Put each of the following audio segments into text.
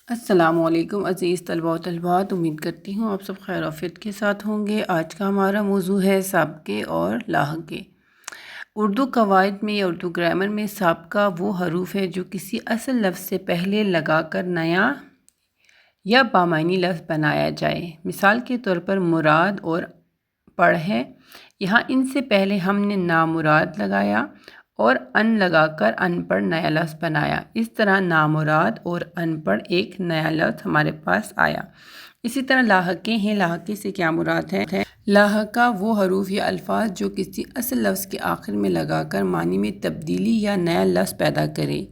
السلام علیکم عزیز طلباء و طالبات، امید کرتی ہوں آپ سب خیر و عافیت کے ساتھ ہوں گے۔ آج کا ہمارا موضوع ہے سابقے اور لاحقے۔ اردو قواعد میں یا اردو گرامر میں سابقہ وہ حروف ہے جو کسی اصل لفظ سے پہلے لگا کر نیا یا بامعنی لفظ بنایا جائے۔ مثال کے طور پر مراد اور پڑھ ہے، یہاں ان سے پہلے ہم نے نامراد لگایا اور ان لگا کر ان پڑھ نیا لفظ بنایا۔ اس طرح نامراد اور ان پڑھ ایک نیا لفظ ہمارے پاس آیا۔ اسی طرح لاحقے ہیں۔ لاحقے سے کیا مراد ہے؟ لاحقہ وہ حروف یا الفاظ جو کسی اصل لفظ کے آخر میں لگا کر معنی میں تبدیلی یا نیا لفظ پیدا کرے۔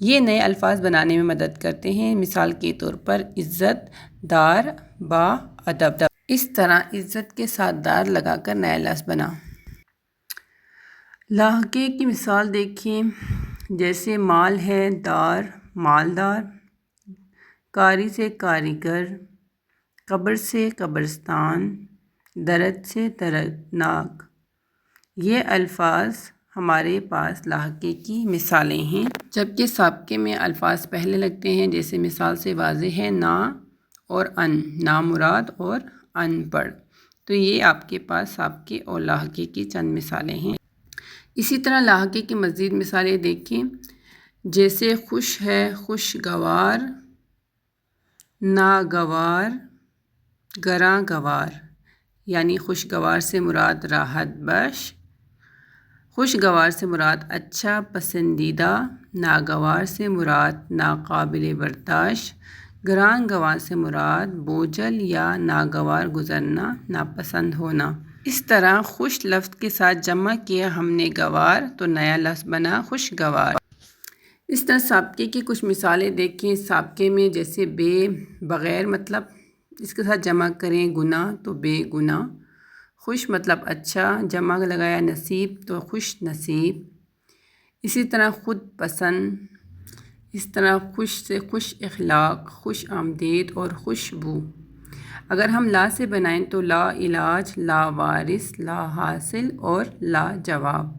یہ نئے الفاظ بنانے میں مدد کرتے ہیں۔ مثال کے طور پر عزت دار با ادب۔ اس طرح عزت کے ساتھ دار لگا کر نیا لفظ بنا۔ لاحقے کی مثال دیکھیں، جیسے مال ہے دار مالدار، کاری سے کاریگر، قبر سے قبرستان، درد سے دردناک۔ یہ الفاظ ہمارے پاس لاحقے کی مثالیں ہیں، جبکہ سابقے میں الفاظ پہلے لگتے ہیں، جیسے مثال سے واضح ہے نا اور ان، نامراد اور ان پڑھ۔ تو یہ آپ کے پاس سابقے اور لاحقے کی چند مثالیں ہیں۔ اسی طرح لاحقے کی مزید مثالیں دیکھیں، جیسے خوش ہے خوشگوار، ناگوار، گراں گوار۔ یعنی خوشگوار سے مراد راحت بخش، خوشگوار سے مراد اچھا پسندیدہ، ناگوار سے مراد ناقابل برداشت، گراں گوار سے مراد بوجھل یا ناگوار گزرنا، ناپسند ہونا۔ اس طرح خوش لفظ کے ساتھ جمع کیا ہم نے گوار تو نیا لفظ بنا خوشگوار۔ اس طرح سابقے کی کچھ مثالیں دیکھیں۔ سابقے میں جیسے بے بغیر مطلب، اس کے ساتھ جمع کریں گناہ تو بے گناہ۔ خوش مطلب اچھا، جمع لگایا نصیب تو خوش نصیب۔ اسی طرح خود پسند، اس طرح خوش سے خوش اخلاق، خوش آمدید اور خوشبو۔ اگر ہم لا سے بنائیں تو لا علاج، لا وارث، لا حاصل اور لا جواب۔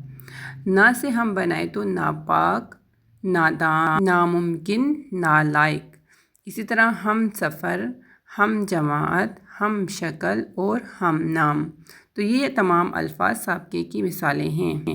نا سے ہم بنائیں تو ناپاک، نادان، ناممکن، نالائق۔ اسی طرح ہم سفر، ہم جماعت، ہم شکل اور ہم نام۔ تو یہ تمام الفاظ سابقے کی مثالیں ہیں۔